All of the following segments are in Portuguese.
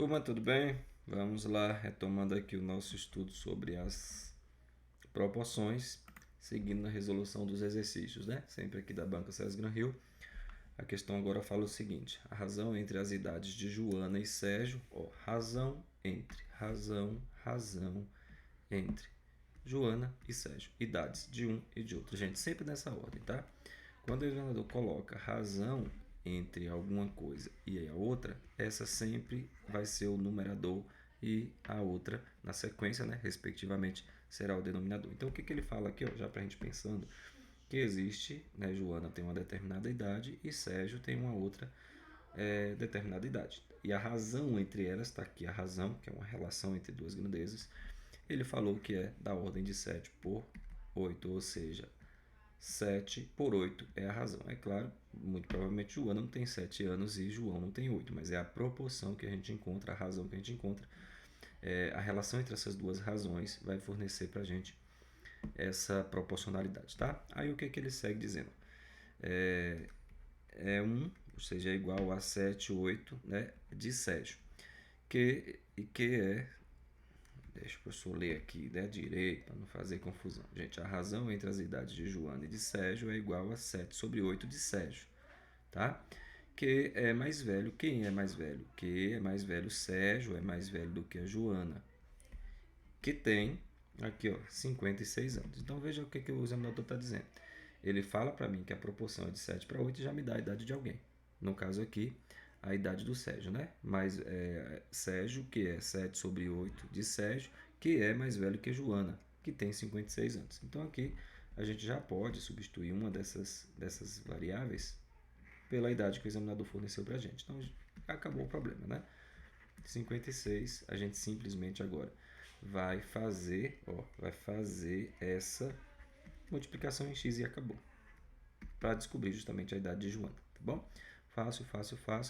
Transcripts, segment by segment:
Turma, tudo bem? Vamos lá, retomando aqui o nosso estudo sobre as proporções, seguindo a resolução dos exercícios, né? Sempre aqui da Banca César Gran Rio. A questão agora fala o seguinte: a razão entre as idades de Joana e Sérgio, razão entre Joana e Sérgio, idades de um e de outro. Gente, sempre nessa ordem, tá? Quando o examinador coloca razão entre alguma coisa e a outra, essa sempre vai ser o numerador e a outra, na sequência, né, respectivamente, será o denominador. Então, o que ele fala aqui, já para a gente pensando, que existe, né, Joana tem uma determinada idade e Sérgio tem uma outra determinada idade. E a razão entre elas, está aqui a razão, que é uma relação entre duas grandezas, ele falou que é da ordem de 7 por 8, ou seja, 7 por 8 é a razão. É claro, muito provavelmente Joana não tem 7 anos e João não tem 8, mas é a proporção que a gente encontra, a razão que a gente encontra. A relação entre essas duas razões vai fornecer para a gente essa proporcionalidade, tá? Aí o que ele segue dizendo? É 1, ou seja, é igual a 7, 8, né, de Sérgio. Que é, deixa o professor ler aqui, né, direito, para não fazer confusão. Gente, a razão entre as idades de Joana e de Sérgio é igual a 7 sobre 8 de Sérgio, tá? Que é mais velho, quem é mais velho? Que é mais velho, Sérgio é mais velho do que a Joana, que tem aqui, 56 anos. Então veja o que o examinador está dizendo. Ele fala para mim que a proporção é de 7 para 8 e já me dá a idade de alguém. No caso aqui, a idade do Sérgio, né? Mas Sérgio, que é 7 sobre 8 de Sérgio, que é mais velho que Joana, que tem 56 anos. Então aqui a gente já pode substituir uma dessas variáveis pela idade que o examinador forneceu para a gente. Então acabou o problema, né? 56, a gente simplesmente agora vai fazer essa multiplicação em x e acabou. Para descobrir justamente a idade de Joana, tá bom? Fácil,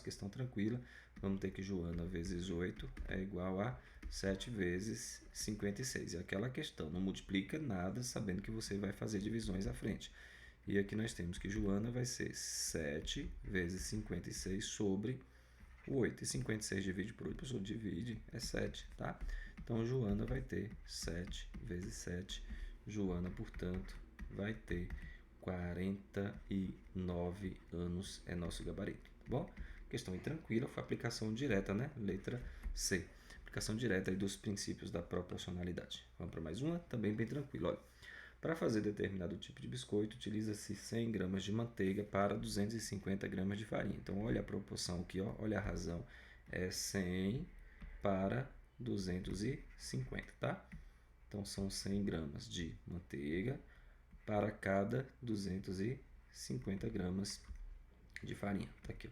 questão tranquila. Vamos ter que Joana vezes 8 é igual a 7 vezes 56. E aquela questão, não multiplica nada sabendo que você vai fazer divisões à frente. E aqui nós temos que Joana vai ser 7 vezes 56 sobre o 8. E 56 divide por 8, pessoal, divide, é 7, tá? Então, Joana vai ter 7 vezes 7. Joana, portanto, vai ter 49 anos, é nosso gabarito, tá bom? Questão tranquila, foi aplicação direta, né? Letra C. Aplicação direta aí dos princípios da proporcionalidade. Vamos para mais uma? Também bem tranquilo, olha. Para fazer determinado tipo de biscoito, utiliza-se 100 gramas de manteiga para 250 gramas de farinha. Então, olha a proporção aqui, olha a razão. É 100 para 250, tá? Então, são 100 gramas de manteiga para cada 250 gramas de farinha. Tá aqui,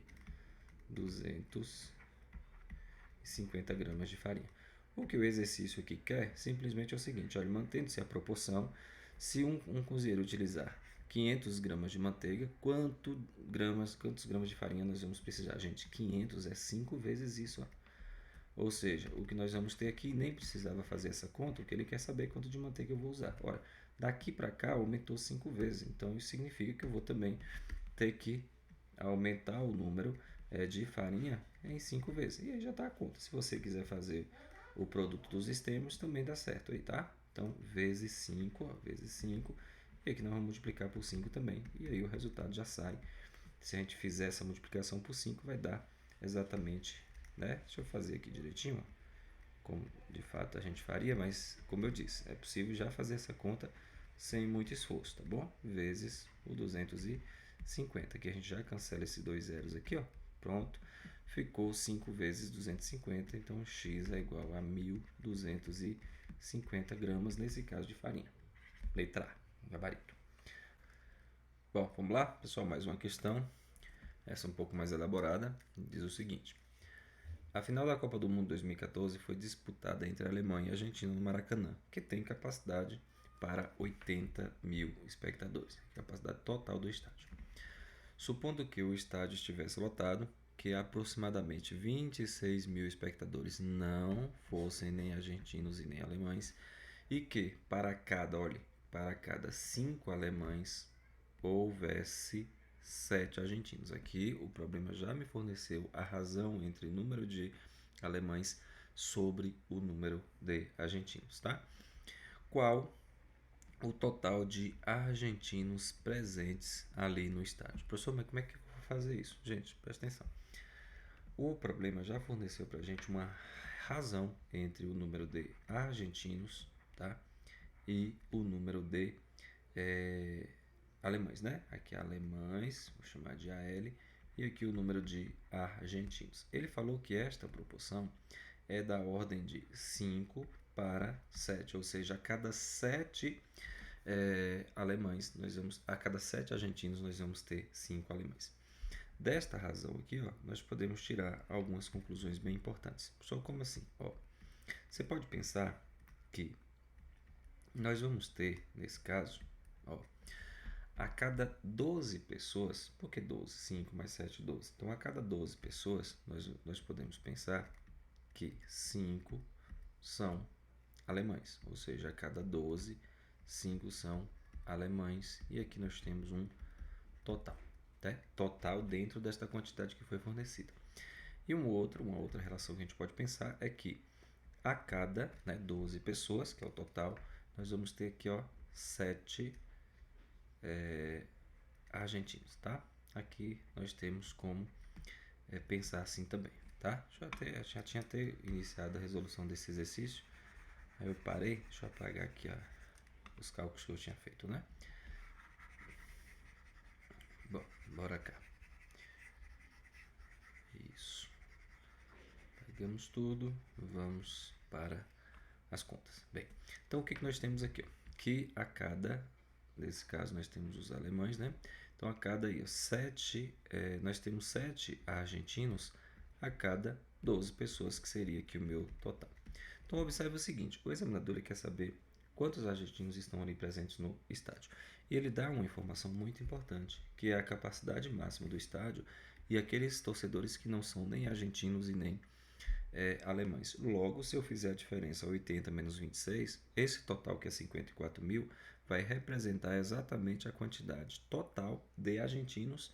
250 gramas de farinha. O que o exercício aqui quer simplesmente é o seguinte, olha, mantendo-se a proporção, se um cozinheiro utilizar 500 gramas de manteiga, quantos gramas de farinha nós vamos precisar? Gente, 500 é 5 vezes isso. Ou seja, o que nós vamos ter aqui nem precisava fazer essa conta, porque ele quer saber quanto de manteiga eu vou usar. Ora, daqui para cá aumentou 5 vezes, então isso significa que eu vou também ter que aumentar o número de farinha em 5 vezes. E aí já está a conta. Se você quiser fazer o produto dos extremos, também dá certo aí, tá? Então, vezes 5, vezes 5. E aqui nós vamos multiplicar por 5 também. E aí o resultado já sai. Se a gente fizer essa multiplicação por 5, vai dar exatamente, né? Deixa eu fazer aqui direitinho, como de fato a gente faria, mas como eu disse, é possível já fazer essa conta sem muito esforço, tá bom? Vezes o 250, aqui a gente já cancela esses dois zeros aqui, pronto, ficou 5 vezes 250, então x é igual a 1.250 gramas, nesse caso de farinha. Letra A, gabarito. Bom, vamos lá, pessoal, mais uma questão, essa um pouco mais elaborada, diz o seguinte: a final da Copa do Mundo 2014 foi disputada entre a Alemanha e a Argentina no Maracanã, que tem capacidade para 80 mil espectadores, capacidade total do estádio. Supondo que o estádio estivesse lotado, que aproximadamente 26 mil espectadores não fossem nem argentinos e nem alemães, e que para cada 5 alemães houvesse 7 argentinos. Aqui o problema já me forneceu a razão entre número de alemães sobre o número de argentinos, tá? Qual o total de argentinos presentes ali no estádio? Professor, mas como é que eu vou fazer isso? Gente, presta atenção. O problema já forneceu para a gente uma razão entre o número de argentinos, tá? E o número de alemães, né? Aqui alemães, vou chamar de AL, e aqui o número de argentinos. Ele falou que esta proporção é da ordem de 5 para 7, ou seja, a cada 7 alemães, a cada 7 argentinos, nós vamos ter 5 alemães. Desta razão aqui, ó, nós podemos tirar algumas conclusões bem importantes. Só como assim? Ó, você pode pensar que nós vamos ter, nesse caso, ó, a cada 12 pessoas, por que 12? 5 mais 7, 12. Então, a cada 12 pessoas, nós podemos pensar que 5 são alemães, ou seja, a cada 12, 5 são alemães, e aqui nós temos um total, né? Total dentro desta quantidade que foi fornecida. E uma outra relação que a gente pode pensar é que a cada 12 pessoas, que é o total, nós vamos ter aqui ó, 7 argentinos, tá? Aqui nós temos como pensar assim também, tá? Já tinha até iniciado a resolução desse exercício, aí eu parei, deixa eu apagar aqui os cálculos que eu tinha feito, né? Bom, bora cá. Isso. Pegamos tudo, vamos para as contas. Bem, então o que nós temos aqui? Ó? Que a cada, nesse caso nós temos os alemães, né? Então a cada aí, ó, 7, nós temos 7 argentinos a cada 12 pessoas, que seria aqui o meu total. Então observe o seguinte, o examinador ele quer saber quantos argentinos estão ali presentes no estádio. E ele dá uma informação muito importante, que é a capacidade máxima do estádio e aqueles torcedores que não são nem argentinos e nem alemães. Logo, se eu fizer a diferença 80 menos 26, esse total que é 54 mil vai representar exatamente a quantidade total de argentinos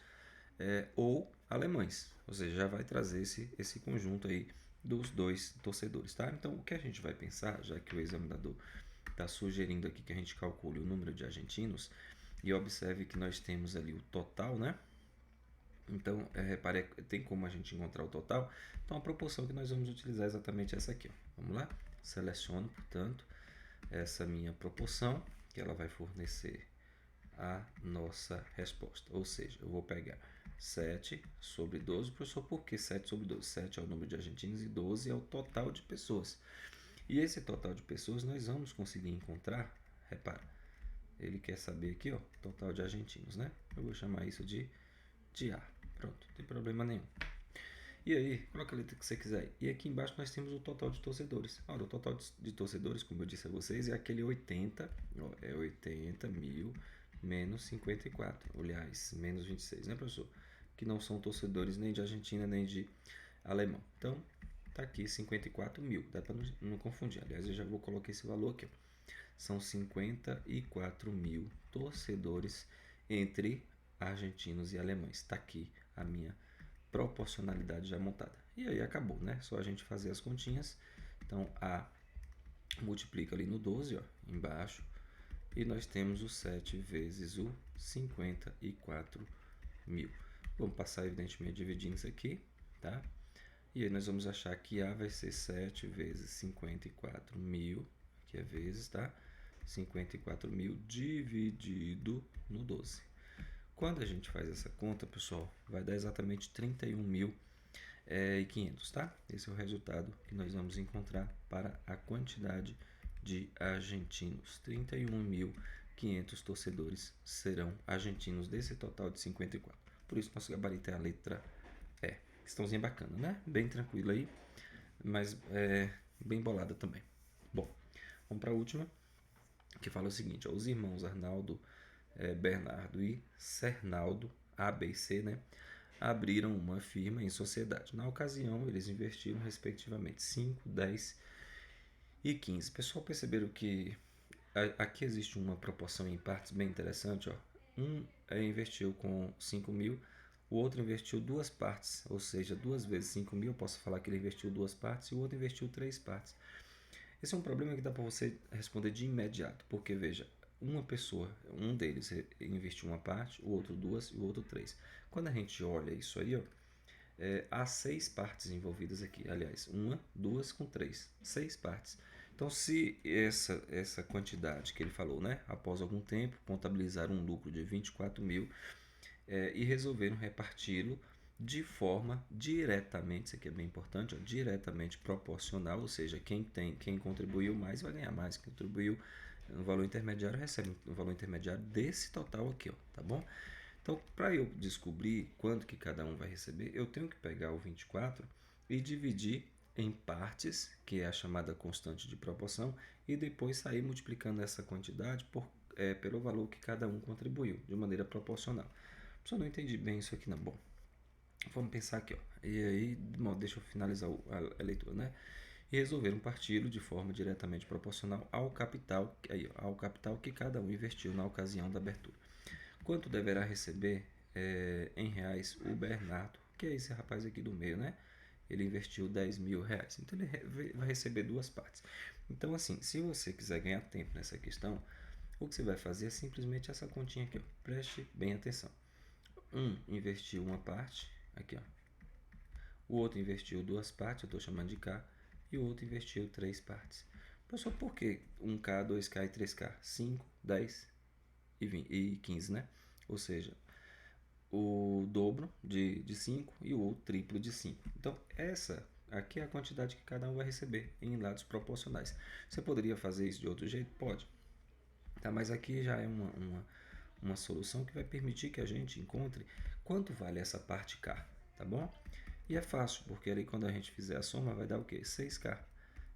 ou alemães. Ou seja, já vai trazer esse conjunto aí dos dois torcedores, tá? Então, o que a gente vai pensar, já que o examinador está sugerindo aqui que a gente calcule o número de argentinos e observe que nós temos ali o total, né? Então, repare, tem como a gente encontrar o total. Então, a proporção que nós vamos utilizar é exatamente essa aqui. Ó. Vamos lá? Seleciono, portanto, essa minha proporção, que ela vai fornecer a nossa resposta. Ou seja, eu vou pegar 7 sobre 12. Professor, por que 7 sobre 12? 7 é o número de argentinos e 12 é o total de pessoas. E esse total de pessoas nós vamos conseguir encontrar, repara, ele quer saber aqui, ó, total de argentinos, né? Eu vou chamar isso de A. Pronto, não tem problema nenhum. E aí, coloca a letra que você quiser. E aqui embaixo nós temos o total de torcedores. Ora, o total de torcedores, como eu disse a vocês, é aquele 80, ó, é 80 mil menos 54. Aliás, menos 26, né, professor? Que não são torcedores nem de Argentina nem de alemão. Então, tá aqui 54 mil. Dá para não confundir. Aliás, eu já vou colocar esse valor aqui. Ó. São 54 mil torcedores entre argentinos e alemães. Está aqui a minha proporcionalidade já montada. E aí acabou, né? Só a gente fazer as continhas. Então, A multiplica ali no 12, ó, embaixo. E nós temos o 7 vezes o 54 mil. Vamos passar, evidentemente, dividindo isso aqui, tá? E aí nós vamos achar que A vai ser 7 vezes 54 mil, que é vezes, tá? 54 mil dividido no 12. Quando a gente faz essa conta, pessoal, vai dar exatamente 31.500, tá? Esse é o resultado que nós vamos encontrar para a quantidade de argentinos. 31.500 torcedores serão argentinos desse total de 54. Por isso, nosso gabarito é a letra E. Questãozinha bacana, né? Bem tranquila aí, mas bem bolada também. Bom, vamos para a última, que fala o seguinte: ó, os irmãos Arnaldo, Bernardo e Cernaldo, A, B e C, né, abriram uma firma em sociedade. Na ocasião, eles investiram respectivamente 5, 10 e 15. Pessoal, perceberam que aqui existe uma proporção em partes bem interessante. Ó. Um investiu com 5 mil, o outro investiu 2 partes, ou seja, 2 vezes 5 mil, eu posso falar que ele investiu 2 partes e o outro investiu 3 partes. Esse é um problema que dá para você responder de imediato, porque veja, uma pessoa, um deles investiu uma parte, o outro 2 e o outro 3. Quando a gente olha isso aí, ó, há 6 partes envolvidas aqui. Aliás, uma, duas com 3. 6 partes. Então, se essa quantidade que ele falou, né, após algum tempo, contabilizaram um lucro de 24 mil e resolveram reparti-lo de forma diretamente, isso aqui é bem importante, ó, diretamente proporcional, ou seja, quem contribuiu mais vai ganhar mais, quem contribuiu no valor intermediário recebe o valor intermediário desse total aqui, ó, tá bom? Então, para eu descobrir quanto que cada um vai receber, eu tenho que pegar o 24 e dividir em partes, que é a chamada constante de proporção, e depois sair multiplicando essa quantidade pelo valor que cada um contribuiu, de maneira proporcional. Só não entendi bem isso aqui não. Bom, vamos pensar aqui, ó. E aí, bom, deixa eu finalizar a leitura, né? E resolveram parti-lo de forma diretamente proporcional ao capital, ao capital que cada um investiu na ocasião da abertura. Quanto deverá receber em reais o Bernardo, que é esse rapaz aqui do meio, né? Ele investiu 10 mil reais. Então ele vai receber 2 partes. Então, assim, se você quiser ganhar tempo nessa questão, o que você vai fazer é simplesmente essa continha aqui, ó. Preste bem atenção. Um investiu uma parte, aqui, ó. O outro investiu 2 partes, eu estou chamando de K, e o outro investiu 3 partes. Professor, por que 1K, 2K e 3K? 5, 10 e 15, né? Ou seja, o dobro de 5 e o triplo de 5. Então, essa aqui é a quantidade que cada um vai receber em lados proporcionais. Você poderia fazer isso de outro jeito? Pode. Tá, mas aqui já é uma solução que vai permitir que a gente encontre quanto vale essa parte K, tá bom? E é fácil, porque ali quando a gente fizer a soma vai dar o quê? 6K.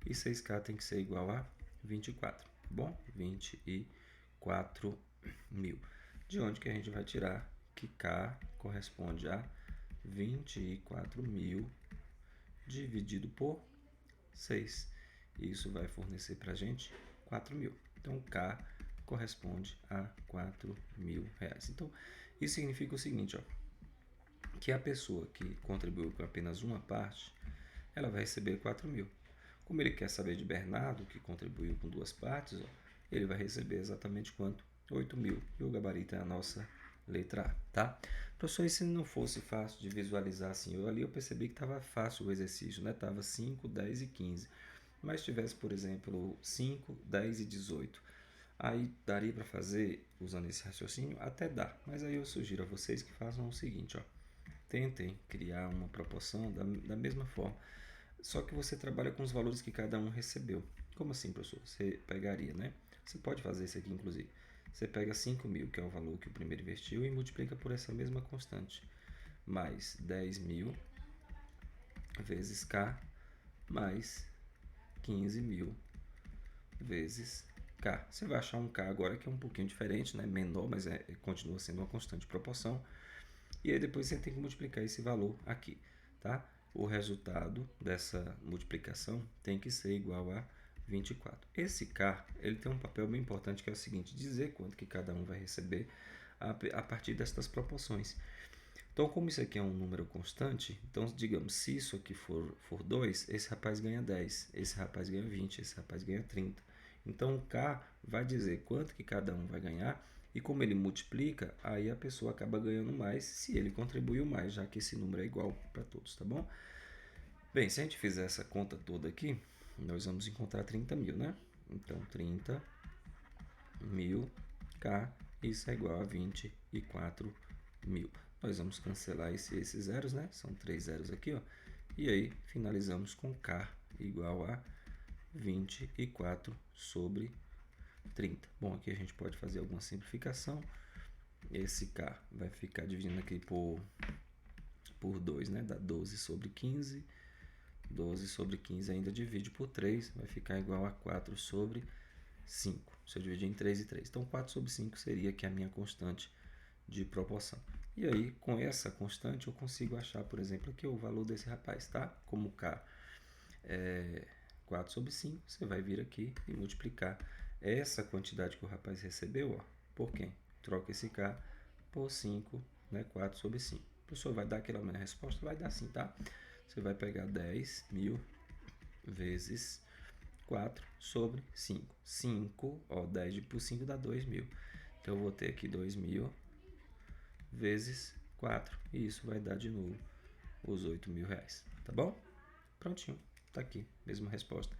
E 6K tem que ser igual a 24, tá bom? 24 mil. De onde que a gente vai tirar que K corresponde a 24 mil dividido por 6. Isso vai fornecer para a gente 4 mil. Então, K corresponde a 4 mil reais. Então, isso significa o seguinte, ó, que a pessoa que contribuiu com apenas uma parte, ela vai receber 4 mil. Como ele quer saber de Bernardo, que contribuiu com 2 partes, ó, ele vai receber exatamente quanto? 8 mil. E o gabarito é a nossa letra A, tá? Professor, e se não fosse fácil de visualizar assim? Eu percebi que estava fácil o exercício, né? Tava 5, 10 e 15. Mas tivesse, por exemplo, 5, 10 e 18. Aí daria para fazer, usando esse raciocínio? Até dá. Mas aí eu sugiro a vocês que façam o seguinte, ó. Tentem criar uma proporção da mesma forma. Só que você trabalha com os valores que cada um recebeu. Como assim, professor? Você pegaria, né? Você pode fazer isso aqui, inclusive. Você pega 5 mil, que é o valor que o primeiro investiu, e multiplica por essa mesma constante. Mais 10 mil vezes K, mais 15 mil vezes K. Você vai achar um K agora que é um pouquinho diferente, né? Menor, mas continua sendo uma constante de proporção. E aí depois você tem que multiplicar esse valor aqui, tá? O resultado dessa multiplicação tem que ser igual a 24. Esse K, ele tem um papel bem importante que é o seguinte, dizer quanto que cada um vai receber a partir destas proporções. Então, como isso aqui é um número constante, então, digamos, se isso aqui for 2, esse rapaz ganha 10, esse rapaz ganha 20, esse rapaz ganha 30. Então, o K vai dizer quanto que cada um vai ganhar e como ele multiplica, aí a pessoa acaba ganhando mais se ele contribuiu mais, já que esse número é igual para todos, tá bom? Bem, se a gente fizer essa conta toda aqui, nós vamos encontrar 30 mil, né? Então, 30 mil K, isso é igual a 24 mil. Nós vamos cancelar esses zeros, né? São 3 zeros aqui, ó. E aí, finalizamos com K igual a 24 sobre 30. Bom, aqui a gente pode fazer alguma simplificação. Esse K vai ficar dividindo aqui por 2, né? Dá 12 sobre 15. 12 sobre 15 ainda divide por 3, vai ficar igual a 4 sobre 5. Se eu dividir em 3 e 3. Então, 4 sobre 5 seria aqui a minha constante de proporção. E aí, com essa constante, eu consigo achar, por exemplo, aqui o valor desse rapaz, tá? Como K é 4 sobre 5, você vai vir aqui e multiplicar essa quantidade que o rapaz recebeu, ó, por quem? Troca esse K por 5, né? 4 sobre 5. professor, vai dar aquela minha resposta? Vai dar sim, tá? Você vai pegar 10.000 vezes 4 sobre 5. 5, ó, 10 por 5 dá 2.000. Então eu vou ter aqui 2.000 vezes 4. E isso vai dar de novo os 8.000 reais. Tá bom? Prontinho. Tá aqui. Mesma resposta.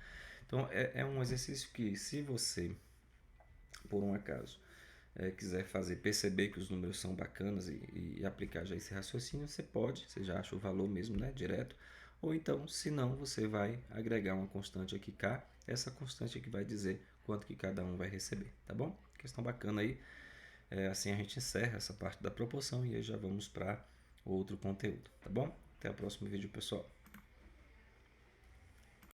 Então é um exercício que, se você, por um acaso, quiser fazer, perceber que os números são bacanas e aplicar já esse raciocínio, você pode, você já acha o valor mesmo, né, direto, ou então, se não, você vai agregar uma constante aqui K, essa constante aqui vai dizer quanto que cada um vai receber, tá bom? Questão bacana aí, assim a gente encerra essa parte da proporção e aí já vamos para outro conteúdo, tá bom? Até o próximo vídeo, pessoal.